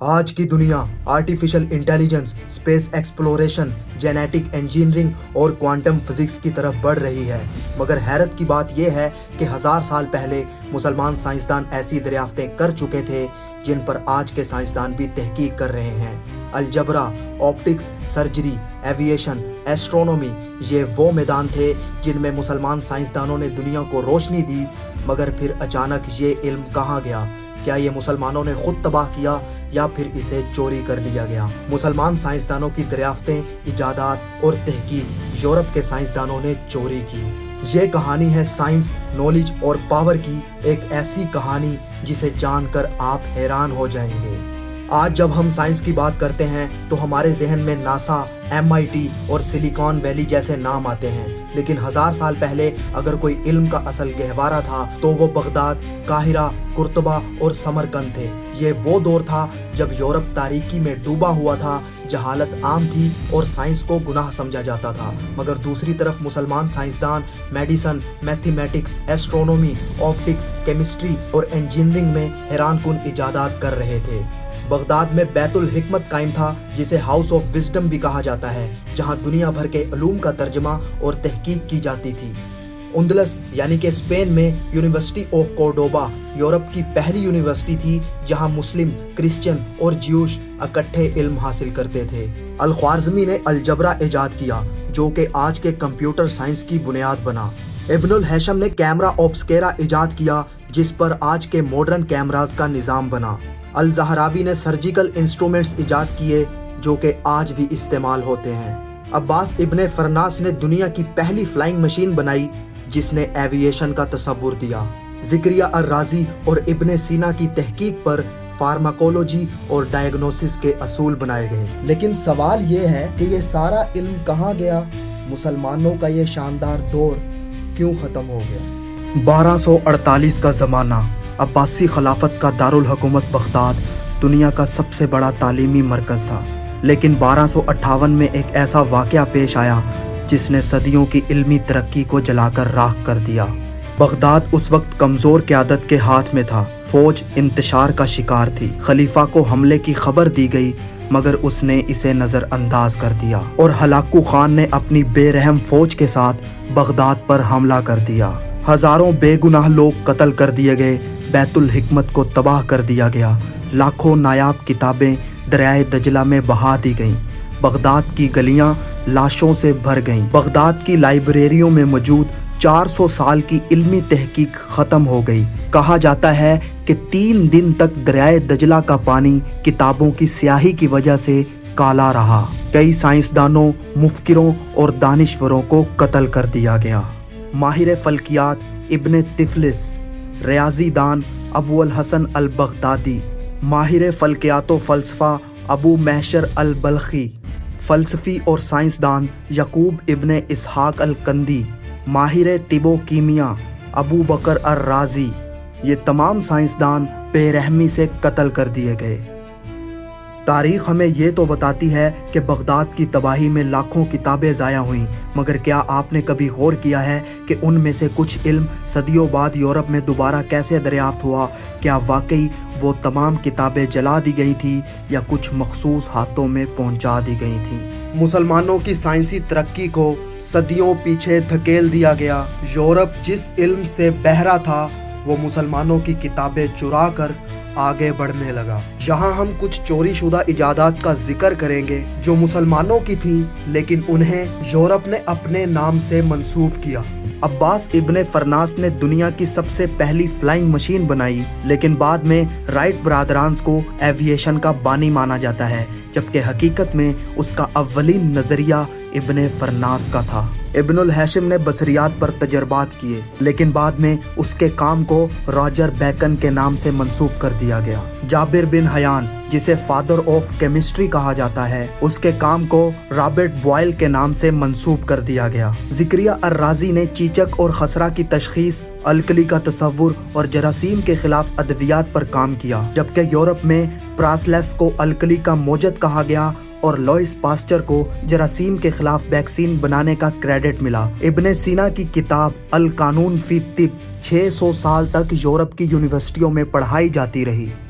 آج کی دنیا artificial intelligence, space exploration, genetic engineering اور کوانٹم فزکس کی طرف بڑھ رہی ہے، مگر حیرت کی بات یہ ہے کہ 1000 سال پہلے مسلمان سائنسدان ایسی دریافتیں کر چکے تھے جن پر آج کے سائنسدان بھی تحقیق کر رہے ہیں۔ Algebra, optics, surgery, aviation, astronomy, یہ وہ میدان تھے جن میں مسلمان سائنسدانوں نے دنیا کو روشنی دی، مگر پھر اچانک یہ علم کہاں گیا؟ کیا یہ مسلمانوں نے خود تباہ کیا یا پھر اسے چوری کر لیا گیا؟ مسلمان سائنسدانوں کی دریافتیں، ایجادات اور تحقیق یورپ کے سائنسدانوں نے چوری کی۔ یہ کہانی ہے سائنس، نالج اور پاور کی، ایک ایسی کہانی جسے جان کر آپ حیران ہو جائیں گے۔ آج جب ہم سائنس کی بات کرتے ہیں تو ہمارے ذہن میں ناسا، MIT اور سلیکان ویلی جیسے نام آتے ہیں، لیکن 1000 سال پہلے اگر کوئی علم کا اصل گہوارہ تھا تو وہ بغداد، قاہرہ، قرطبہ اور سمرقند تھے۔ یہ وہ دور تھا جب یورپ تاریکی میں ڈوبا ہوا تھا، جہالت عام تھی اور سائنس کو گناہ سمجھا جاتا تھا، مگر دوسری طرف مسلمان سائنسدان medicine, mathematics, astronomy, optics, chemistry اور انجینئرنگ میں حیران کن ایجادات کر رہے تھے۔ بغداد میں بیت الحکمت قائم تھا، جسے ہاؤس آف وزڈم بھی کہا جاتا ہے، جہاں دنیا بھر کے علوم کا ترجمہ اور تحقیق کی جاتی تھی۔ اندلس یعنی کہ اسپین میں یونیورسٹی آف کورڈوبا یورپ کی پہلی یونیورسٹی تھی جہاں مسلم، کرسچن اور جیوش اکٹھے علم حاصل کرتے تھے۔ الخوارزمی نے الجبرا ایجاد کیا جو کہ آج کے کمپیوٹر سائنس کی بنیاد بنا۔ ابن الہیثم نے کیمرہ اوبسکیرا ایجاد کیا جس پر آج کے ماڈرن کیمراز کا نظام بنا۔ الزہراوی نے سرجیکل انسٹرومنٹس ایجاد کیے جو کہ آج بھی استعمال ہوتے ہیں۔ عباس ابن فرناس نے دنیا کی پہلی فلائنگ مشین بنائی جس نے ایوییشن کا تصور دیا۔ زکریا الرازی اور ابن سینا کی تحقیق پر فارماکولوجی اور ڈائیگنوسس کے اصول بنائے گئے۔ لیکن سوال یہ ہے کہ یہ سارا علم کہاں گیا؟ مسلمانوں کا یہ شاندار دور کیوں ختم ہو گیا؟ 1248 کا زمانہ، عباسی خلافت کا دارالحکومت بغداد دنیا کا سب سے بڑا تعلیمی مرکز تھا، لیکن 1258 میں ایک ایسا واقعہ پیش آیا جس نے صدیوں کی علمی ترقی کو جلا کر راکھ کر دیا۔ بغداد اس وقت کمزور قیادت کے ہاتھ میں تھا، فوج انتشار کا شکار تھی۔ خلیفہ کو حملے کی خبر دی گئی مگر اس نے اسے نظر انداز کر دیا اور ہلاکو خان نے اپنی بے رحم فوج کے ساتھ بغداد پر حملہ کر دیا۔ ہزاروں بے گناہ لوگ قتل کر دیے گئے، بیت الحکمت کو تباہ کر دیا گیا، لاکھوں نایاب کتابیں دریائے دجلہ میں بہا دی گئیں، بغداد کی گلیاں لاشوں سے بھر گئیں، بغداد کی لائبریریوں میں موجود 400 سال کی علمی تحقیق ختم ہو گئی۔ کہا جاتا ہے کہ 3 دن تک دریائے دجلہ کا پانی کتابوں کی سیاہی کی وجہ سے کالا رہا۔ کئی سائنسدانوں، مفکروں اور دانشوروں کو قتل کر دیا گیا۔ ماہر فلکیات ابن طفلس، ریاضی دان ابو الحسن البغدادی، ماہر فلکیات و فلسفہ ابو محشر البلخی، فلسفی اور سائنسدان یعقوب ابن اسحاق الکندی، ماہر طب و کیمیا ابو بکر الرازی، یہ تمام سائنسدان بے رحمی سے قتل کر دیے گئے۔ تاریخ ہمیں یہ تو بتاتی ہے کہ بغداد کی تباہی میں لاکھوں کتابیں ضائع ہوئیں، مگر کیا آپ نے کبھی غور کیا ہے کہ ان میں سے کچھ علم صدیوں بعد یورپ میں دوبارہ کیسے دریافت ہوا؟ کیا واقعی وہ تمام کتابیں جلا دی گئی تھیں یا کچھ مخصوص ہاتھوں میں پہنچا دی گئی تھیں؟ مسلمانوں کی سائنسی ترقی کو صدیوں پیچھے دھکیل دیا گیا۔ یورپ جس علم سے بہرا تھا وہ مسلمانوں کی کتابیں چرا کر آگے بڑھنے لگا۔ یہاں ہم کچھ چوری شدہ ایجادات کا ذکر کریں گے جو مسلمانوں کی تھیں لیکن انہیں یورپ نے اپنے نام سے منسوب کیا۔ عباس ابن فرناس نے دنیا کی سب سے پہلی فلائنگ مشین بنائی، لیکن بعد میں رائٹ برادران کو ایوییشن کا بانی مانا جاتا ہے، جبکہ حقیقت میں اس کا اولین نظریہ ابن فرناس کا تھا۔ ابن الہیثم نے بصریات پر تجربات کیے، لیکن بعد میں اس کے کام کو راجر بیکن کے نام سے منسوب کر دیا گیا۔ جابر بن حیان، جسے فادر آف کیمسٹری کہا جاتا ہے، اس کے کام کو رابرٹ بوائل کے نام سے منسوب کر دیا گیا۔ زکریا الرازی نے چیچک اور خسرہ کی تشخیص، الکلی کا تصور اور جراثیم کے خلاف ادویات پر کام کیا، جبکہ یورپ میں پراسلیس کو الکلی کا موجد کہا گیا اور لوئس پاسچر کو جراثیم کے خلاف ویکسین بنانے کا کریڈٹ ملا۔ ابن سینا کی کتاب القانون فی الطب 600 سال تک یورپ کی یونیورسٹیوں میں پڑھائی جاتی رہی